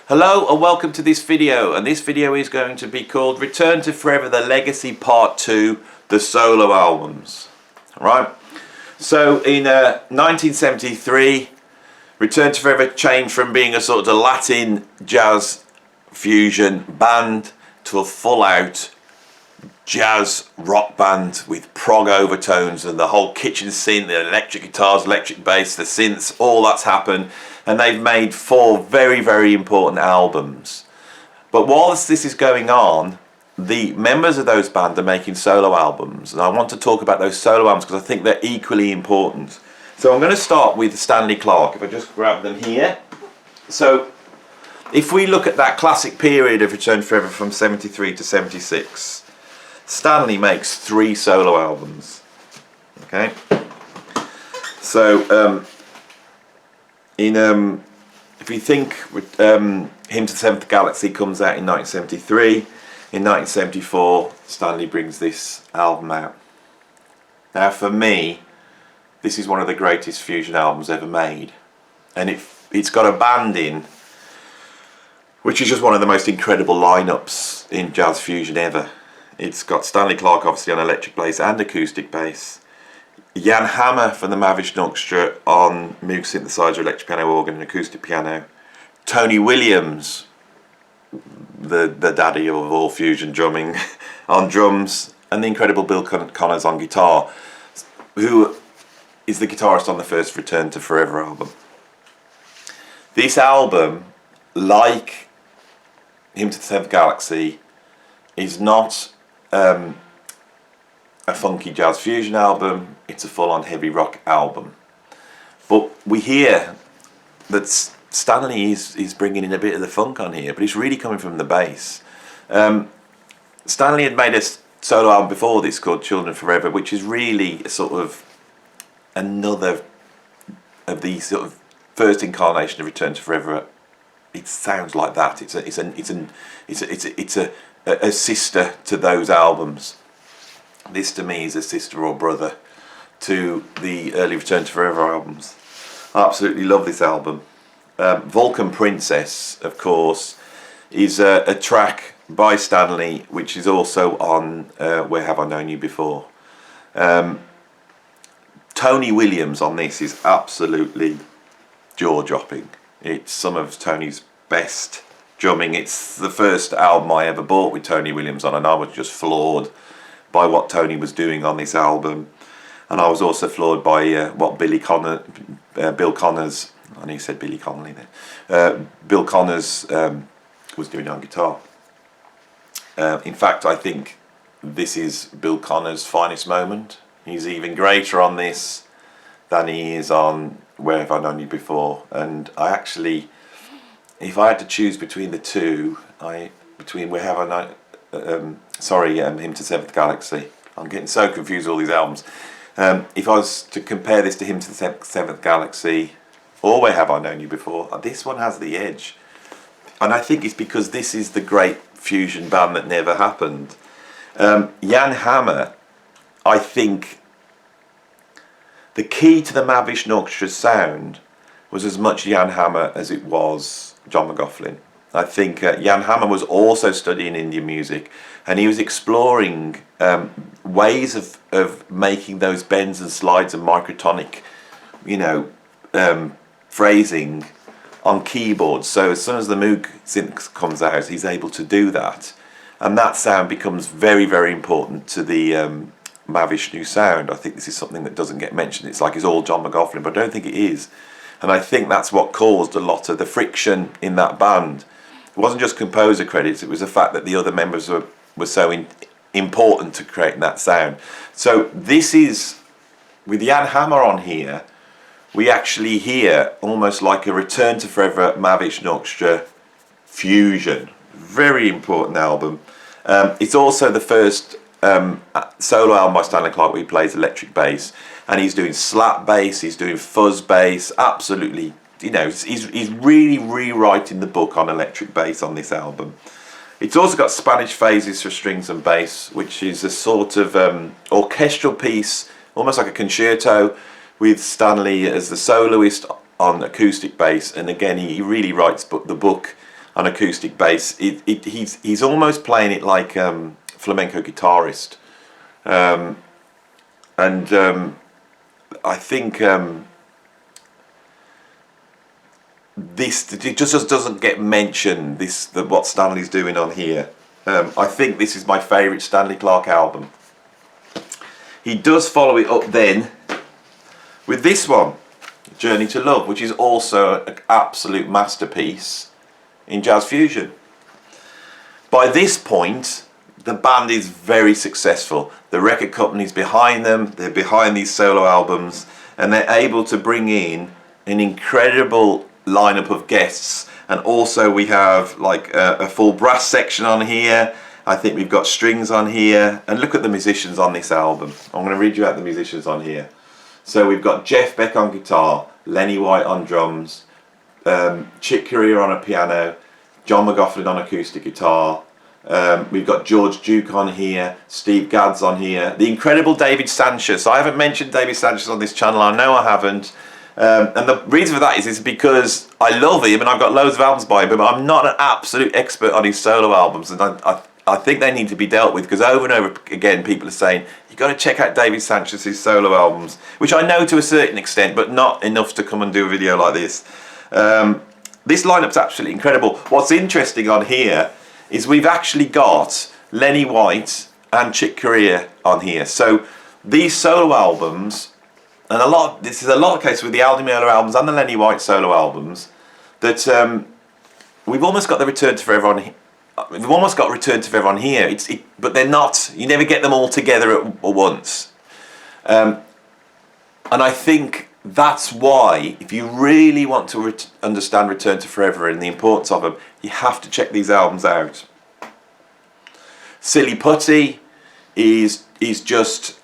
Hello and welcome to this video, and this video is going to be called Return to Forever, the Legacy Part 2, the solo albums. Alright, so in 1973, Return to Forever changed from being a sort of Latin jazz fusion band to a full-out jazz rock band with prog overtones and the whole kitchen synth, the electric guitars, electric bass, the synths, all that's happened, and they've made 4 very, very important albums. But whilst this is going on, the members of those bands are making solo albums, and I want to talk about those solo albums because I think they're equally important. So I'm going to start with Stanley Clarke, if I just grab them here. So if we look at that classic period of Return to Forever from 73 to 76, Stanley makes 3 solo albums. Okay, so if you think Hymn to the Seventh Galaxy comes out in 1973, in 1974 Stanley brings this album out. Now for me, this is one of the greatest fusion albums ever made, and it's got a band in which is just one of the most incredible lineups in jazz fusion ever. It's got Stanley Clarke obviously on electric bass and acoustic bass, Jan Hammer from the Mahavishnu Orchestra on Moog synthesizer, electric piano, organ and acoustic piano, Tony Williams, the daddy of all fusion drumming, on drums, and the incredible Bill Connors on guitar, who is the guitarist on the first Return to Forever album. This album, like Hymn to the Seventh Galaxy, is not a funky jazz fusion album, it's a full-on heavy rock album. But we hear that Stanley is bringing in a bit of the funk on here, but it's really coming from the bass. Stanley had made a solo album before this called Children Forever, which is really a sort of another of these sort of first incarnation of Return to Forever. It sounds like that. It's a sister to those albums. This to me is a sister or brother to the early Return to Forever albums. I absolutely love this album. Vulcan Princess, of course, is a track by Stanley, which is also on Where Have I Known You Before. Tony Williams on this is absolutely jaw-dropping. It's some of Tony's best drumming. It's the first album I ever bought with Tony Williams on, and I was just floored by what Tony was doing on this album, and I was also floored by what Bill Connors, I know you said Billy Connolly there, Bill Connors was doing on guitar. In fact, I think this is Bill Connors' finest moment. He's even greater on this than he is on Where Have I Known You Before, and I actually, if I had to choose between the two, between Where Have I Known Hymn to the Seventh Galaxy. I'm getting so confused with all these albums. If I was to compare this to Hymn to the Seventh Galaxy or Where Have I Known You Before, this one has the edge. And I think it's because this is the great fusion band that never happened. Jan Hammer, I think the key to the Mahavishnu Orchestra's sound was as much Jan Hammer as it was John McLaughlin. I think Jan Hammer was also studying Indian music, and he was exploring ways of making those bends and slides and microtonic, phrasing on keyboards. So as soon as the Moog synth comes out, he's able to do that, and that sound becomes very, very important to the Mahavishnu sound. I think this is something that doesn't get mentioned. It's like it's all John McLaughlin, but I don't think it is, and I think that's what caused a lot of the friction in that band. It wasn't just composer credits, it was the fact that the other members were so important to creating that sound. So this is, with Jan Hammer on here, we actually hear almost like a Return to Forever Mahavishnu Orchestra fusion. Very important album. It's also the first solo album by Stanley Clarke where he plays electric bass, and he's doing slap bass, he's doing fuzz bass, absolutely. He's really rewriting the book on electric bass on this album. It's also got Spanish phases for strings and bass, which is a sort of orchestral piece, almost like a concerto, with Stanley as the soloist on acoustic bass. And again, he really writes the book on acoustic bass. He's almost playing it like flamenco guitarist, and I think this it just doesn't get mentioned. What Stanley's doing on here. I think this is my favourite Stanley Clarke album. He does follow it up then with this one, Journey to Love, which is also an absolute masterpiece in jazz fusion. By this point, the band is very successful. The record company's behind them, they're behind these solo albums, and they're able to bring in an incredible lineup of guests. And also we have like a full brass section on here. I think we've got strings on here, and look at the musicians on this album. I'm going to read you out the musicians on here. So we've got Jeff Beck on guitar, Lenny White on drums, Chick Corea on a piano, John McLaughlin on acoustic guitar. We've got George Duke on here, Steve Gadd's on here, the incredible David Sanchez. I haven't mentioned David Sanchez on this channel, I know I haven't. And the reason for that is because I love him and I've got loads of albums by him, but I'm not an absolute expert on his solo albums, and I think they need to be dealt with, because over and over again people are saying you've got to check out David Sanchez's solo albums, which I know to a certain extent, but not enough to come and do a video like this. This lineup's absolutely incredible. What's interesting on here is we've actually got Lenny White and Chick Corea on here. So these solo albums, and this is a lot of case with the Aldi Miller albums and the Lenny White solo albums, that we've almost got the Return to Forever on here. We've almost got Return to Forever on here, but they're not. You never get them all together at once. And I think that's why, if you really want to understand Return to Forever and the importance of them, you have to check these albums out. Silly Putty is just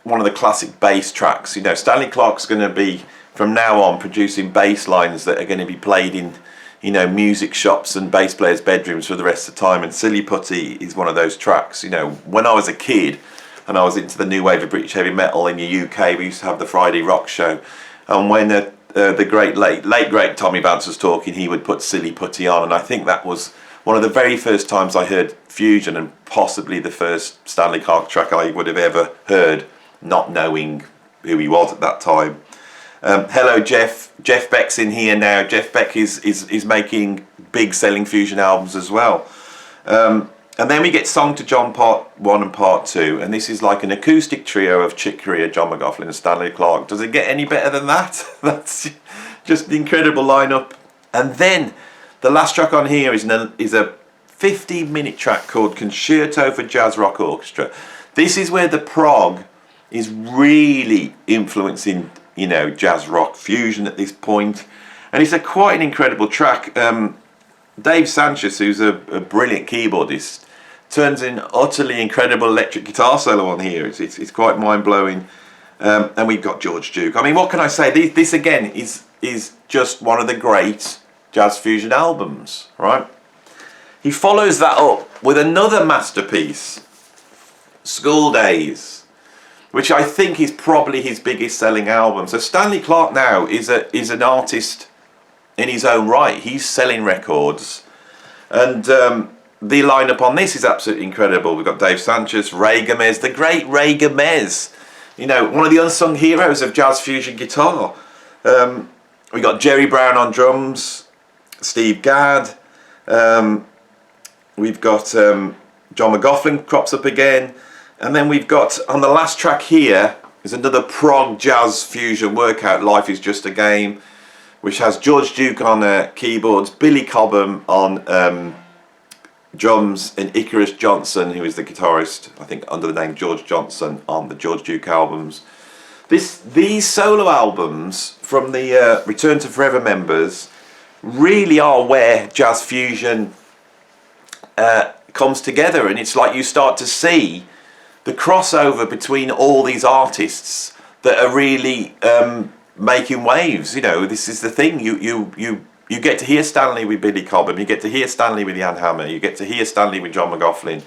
one of the classic bass tracks. You know, Stanley Clarke's going to be, from now on, producing bass lines that are going to be played in, you know, music shops and bass players' bedrooms for the rest of the time, and Silly Putty is one of those tracks. You know, when I was a kid and I was into the new wave of British heavy metal in the UK, we used to have the Friday Rock Show, and when the great late great Tommy Vance was talking, he would put Silly Putty on, and I think that was one of the very first times I heard fusion, and possibly the first Stanley Clarke track I would have ever heard, not knowing who he was at that time. Hello Jeff Beck's in here now. Jeff Beck is making big selling fusion albums as well. And then we get Song to John Part 1 and Part 2, and this is like an acoustic trio of Chick Corea, John McLaughlin and Stanley Clarke. Does it get any better than that? That's just an incredible lineup. And then the last track on here is a 15-minute track called Concerto for Jazz Rock Orchestra. This is where the prog is really influencing, you know, jazz rock fusion at this point, and it's quite an incredible track. Dave Sanchez, who's a brilliant keyboardist, turns in utterly incredible electric guitar solo on here. It's quite mind-blowing. And we've got George Duke. I mean, what can I say? This again is just one of the great jazz fusion albums, right? He follows that up with another masterpiece, School Days, which I think is probably his biggest selling album. So Stanley Clarke now is an artist in his own right. He's selling records, and the lineup on this is absolutely incredible. We've got Dave Sanchez, Ray Gomez, the great Ray Gomez, you know, one of the unsung heroes of jazz fusion guitar. We got Jerry Brown on drums, Steve Gadd. We've got John McLaughlin crops up again. And then we've got, on the last track here, is another prog jazz fusion workout, Life is Just a Game, which has George Duke on keyboards, Billy Cobham on drums, and Icarus Johnson, who is the guitarist, I think under the name George Johnson, on the George Duke albums. These solo albums from the Return to Forever members really are where jazz fusion comes together, and it's like you start to see the crossover between all these artists that are really making waves. You know, this is the thing. You get to hear Stanley with Billy Cobham. You get to hear Stanley with Jan Hammer. You get to hear Stanley with John McLaughlin.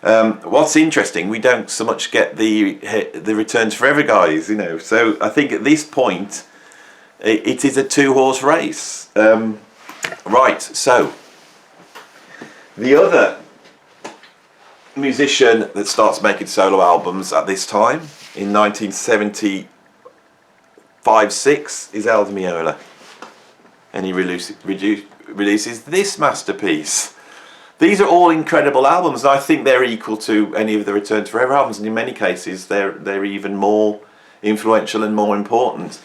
What's interesting, we don't so much get the Return to Forever guys. You know, so I think at this point, it is a two-horse race. Right. So The other musician that starts making solo albums at this time, in 1975-6, is Viola. And he releases this masterpiece. These are all incredible albums, and I think they're equal to any of the Return to Forever albums, and in many cases they're even more influential and more important.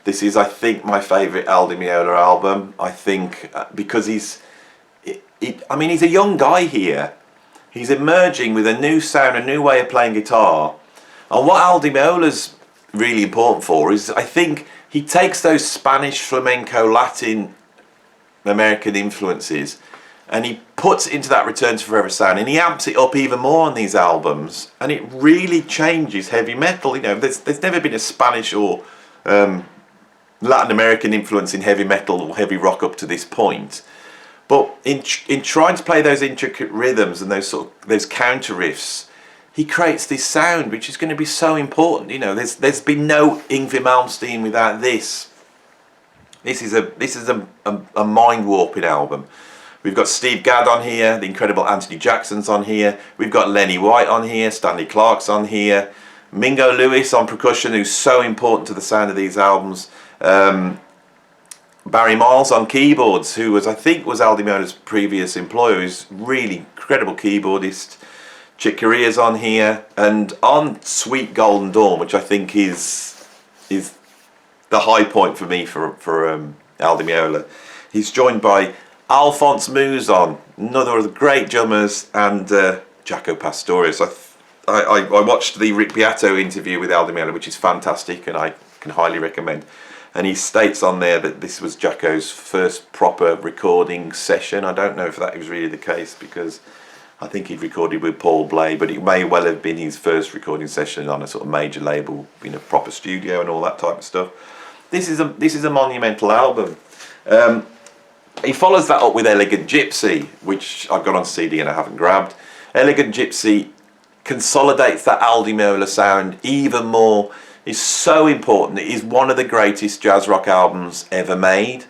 This is, I think, my favourite Viola album. I think because he's a young guy here. He's emerging with a new sound, a new way of playing guitar. And what Viola's really important for is, I think, he takes those Spanish, flamenco, Latin, American influences and he puts it into that Return to Forever sound, and he amps it up even more on these albums, and it really changes heavy metal. You know, there's never been a Spanish or Latin American influence in heavy metal or heavy rock up to this point. But in trying to play those intricate rhythms and those counter riffs, he creates this sound which is going to be so important. You know, there's been no Yngwie Malmsteen without this. This is a mind warping album. We've got Steve Gadd on here, the incredible Anthony Jackson's on here. We've got Lenny White on here, Stanley Clarke's on here, Mingo Lewis on percussion, who's so important to the sound of these albums. Barry Miles on keyboards, who I think was Aldi Meola's previous employer, who's really incredible keyboardist. Chick Corea's on here, and on Sweet Golden Dawn, which I think is the high point for me for Aldi Meola. He's joined by Alphonse Mouzon, another of the great drummers, and Jaco Pastorius. I watched the Rick Beato interview with Aldi Meola, which is fantastic, and I can highly recommend. And he states on there that this was Jaco's first proper recording session. I don't know if that was really the case, because I think he'd recorded with Paul Bley, but it may well have been his first recording session on a sort of major label, in a proper studio and all that type of stuff. This is a monumental album. He follows that up with Elegant Gypsy, which I've got on CD and I haven't grabbed. Elegant Gypsy consolidates that Aldi Meola sound even more. It's so important. It is one of the greatest jazz rock albums ever made.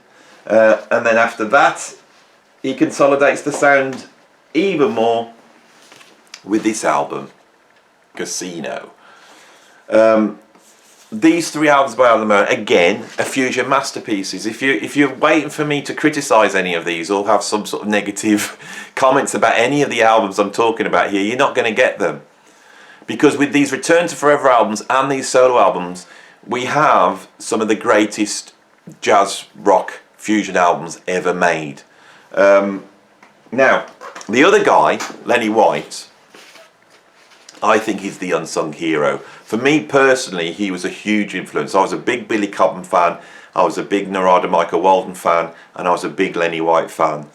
And then after that, he consolidates the sound even more with this album, Casino. These three albums by Aldi Meola, again, are fusion masterpieces. If you're waiting for me to criticise any of these or have some sort of negative comments about any of the albums I'm talking about here, you're not going to get them. Because with these Return to Forever albums and these solo albums, we have some of the greatest jazz rock fusion albums ever made. Now, the other guy, Lenny White, I think he's the unsung hero. For me personally, he was a huge influence. I was a big Billy Cobham fan, I was a big Narada Michael Walden fan, and I was a big Lenny White fan.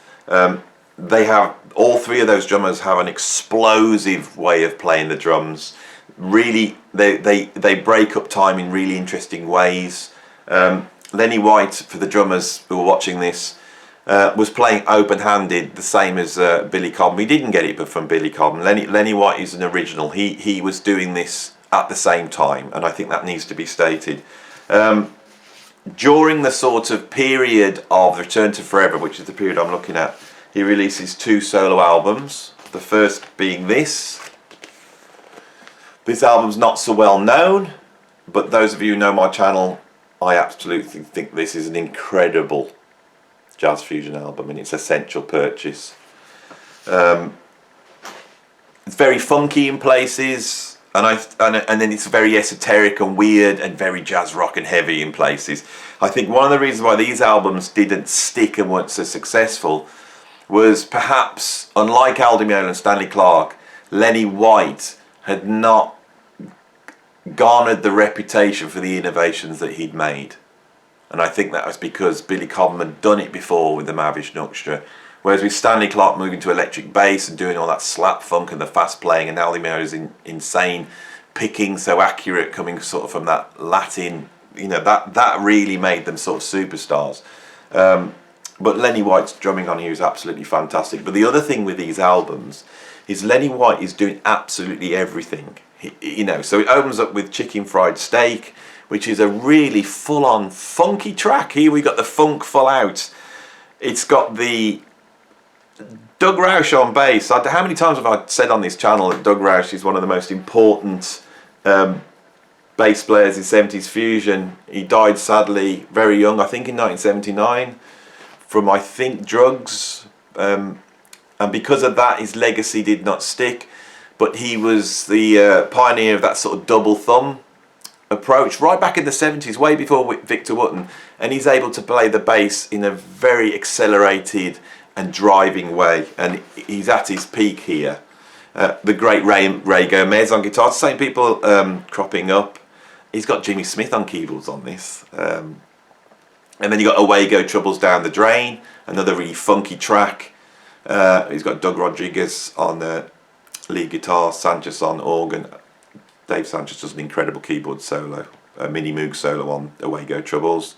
All three of those drummers have an explosive way of playing the drums. Really, they break up time in really interesting ways. Lenny White, for the drummers who were watching this, was playing open-handed, the same as Billy Cobham. He didn't get it from Billy Cobham. Lenny White is an original. He was doing this at the same time, and I think that needs to be stated. During the sort of period of Return to Forever, which is the period I'm looking at, he releases two solo albums. The first being this. This album's not so well known, but those of you who know my channel, I absolutely think this is an incredible jazz fusion album, and it's an essential purchase. It's very funky in places, and then it's very esoteric and weird and very jazz rock and heavy in places. I think one of the reasons why these albums didn't stick and weren't so successful was perhaps, unlike Aldi Meola and Stanley Clarke, Lenny White had not garnered the reputation for the innovations that he'd made. And I think that was because Billy Cobham had done it before with the Mavish Nuxtra. Whereas with Stanley Clarke moving to electric bass and doing all that slap funk and the fast playing, and Aldi Meola's insane picking, so accurate, coming sort of from that Latin, you know, that really made them sort of superstars. But Lenny White's drumming on here is absolutely fantastic. But the other thing with these albums is Lenny White is doing absolutely everything. So it opens up with Chicken Fried Steak, which is a really full-on funky track. Here we got the funk full out. It's got the Doug Roush on bass. How many times have I said on this channel that Doug Roush is one of the most important bass players in 70s fusion? He died sadly very young, I think in 1979, from I think drugs, and because of that his legacy did not stick. But he was the pioneer of that sort of double thumb approach right back in the 70s, way before Victor Wooten, and he's able to play the bass in a very accelerated and driving way, and he's at his peak here. The great Ray Gomez on guitar, same people cropping up. He's got Jimmy Smith on keyboards on this, and then you got Away Go Troubles Down the Drain, another really funky track. He's got Doug Rodriguez on lead guitar, Sanchez on organ. Dave Sanchez does an incredible keyboard solo, a mini Moog solo on Away Go Troubles.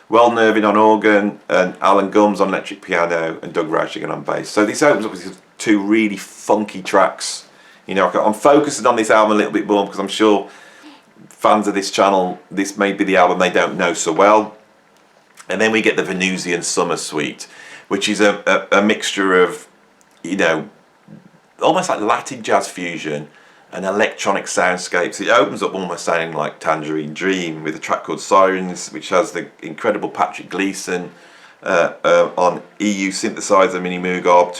Well Nervin on organ, and Alan Gums on electric piano, and Doug Roush again on bass. So this opens up with two really funky tracks. You know, I'm focusing on this album a little bit more because I'm sure fans of this channel, this may be the album they don't know so well. And then we get the Venusian Summer Suite, which is a mixture of, you know, almost like Latin jazz fusion and electronic soundscapes. It opens up almost sounding like Tangerine Dream with a track called Sirens, which has the incredible Patrick Gleason on EU synthesizer, Mini Moog ARB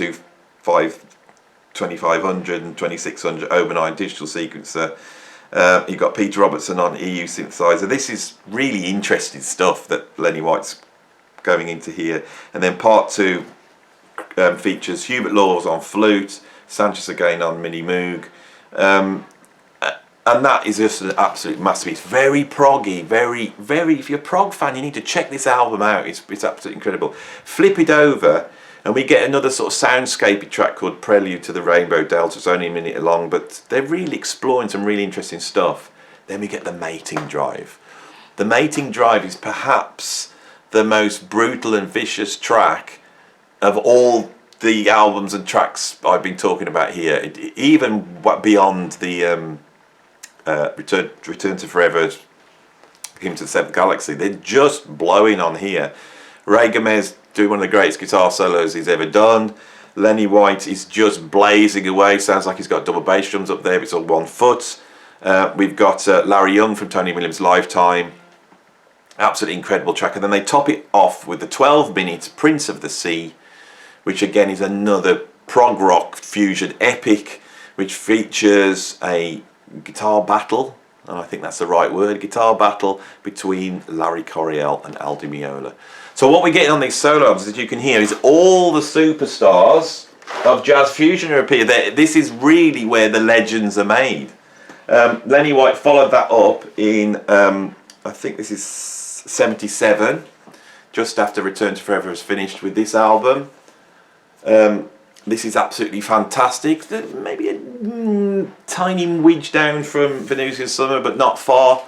2500 and 2600 Oberheim digital sequencer. You've got Peter Robertson on EU synthesizer. This is really interesting stuff that Lenny White's going into here. And then part two features Hubert Laws on flute, Sanchez again on Mini Moog. And that is just an absolute masterpiece. Very proggy, very, if you're a prog fan, you need to check this album out. It's absolutely incredible. Flip it over, and we get another sort of soundscapey track called Prelude to the Rainbow Delta. It's only a minute long, but they're really exploring some really interesting stuff. Then we get the Mating Drive. The Mating Drive is perhaps the most brutal and vicious track of all the albums and tracks I've been talking about here, even beyond the Return to Forever, Hymn to the Seventh Galaxy, they're just blowing on here. Ray Gomez doing one of the greatest guitar solos he's ever done. Lenny White is just blazing away, sounds like he's got double bass drums up there, it's all 1 foot. We've got Larry Young from Tony Williams' Lifetime, absolutely incredible track, and then they top it off with the 12-minute Prince of the Sea, which again is another prog rock fusion epic, which features a guitar battle, and I think that's the right word, guitar battle between Larry Coryell and Al Di Meola. So what we're getting on these solo albums, as you can hear, is all the superstars of jazz fusion are appear. This is really where the legends are made. Lenny White followed that up in, I think this is 77, just after Return to Forever was finished, with this album. This is absolutely fantastic. Maybe a tiny wedge down from Venusian Summer, but not far.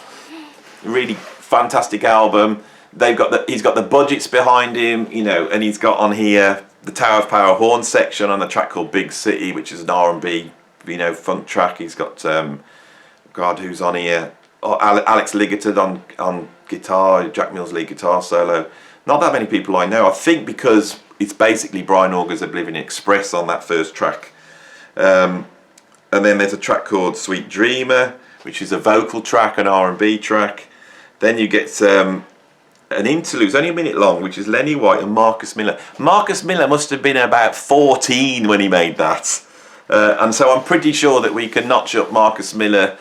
Really fantastic album. He's got the budgets behind him, you know, and he's got on here the Tower of Power horn section on a track called Big City, which is an R&B, you know, funk track. He's got God, who's on here? Oh, Alex Ligerton on guitar, Jack Mills lead guitar solo. Not that many people I know. I think because it's basically Brian Auger's Oblivion Express on that first track. And then there's a track called Sweet Dreamer, which is a vocal track, an R&B track. Then you get an interlude, it's only a minute long, which is Lenny White and Marcus Miller. Marcus Miller must have been about 14 when he made that. And so I'm pretty sure that we can notch up Marcus Miller,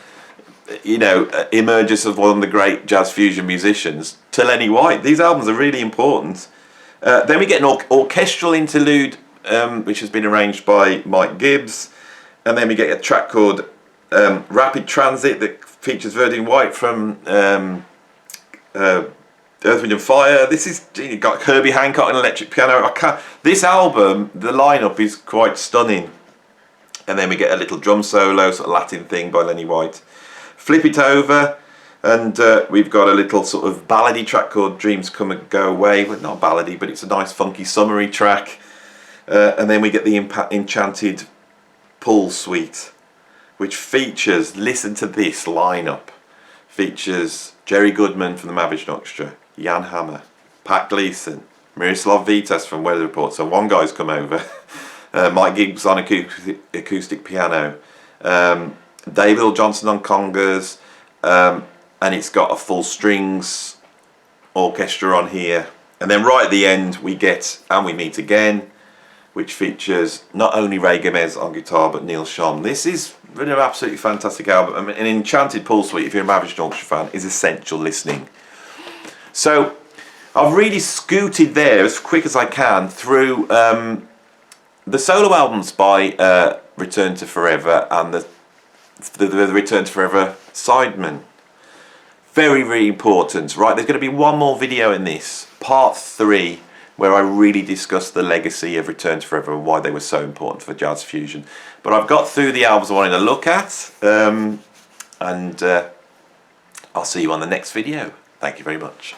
you know, emerges as one of the great jazz fusion musicians, to Lenny White. These albums are really important. Then we get an orchestral interlude, which has been arranged by Mike Gibbs. And then we get a track called Rapid Transit that features Verdine White from Earth, Wind and Fire. This is, you got Herbie Hancock on electric piano. This album, the lineup is quite stunning. And then we get a little drum solo, sort of Latin thing by Lenny White. Flip it over, and we've got a little sort of ballady track called Dreams Come and Go Away. Well, not ballady, but it's a nice funky summery track. And then we get the Enchanted Pool Suite, which features, listen to this lineup, features Jerry Goodman from the Mahavishnu Orchestra, Jan Hammer, Pat Gleason, Miroslav Vitas from Weather Report. So one guy's come over. Mike Gibbs on acoustic piano, David L. Johnson on congas, and it's got a full strings orchestra on here. And then right at the end we get And We Meet Again, which features not only Ray Gomez on guitar but Neil Schon. This is really an absolutely fantastic album. I mean, an Enchanted Pool Suite, if you're a Ravaged Orchestra fan, is essential listening. So I've really scooted there as quick as I can through the solo albums by Return to Forever and the Return to Forever sidemen. Very, very important. Right, there's going to be one more video in this, part 3, where I really discuss the legacy of Return to Forever and why they were so important for jazz fusion. But I've got through the albums I wanted to look at, and I'll see you on the next video. Thank you very much.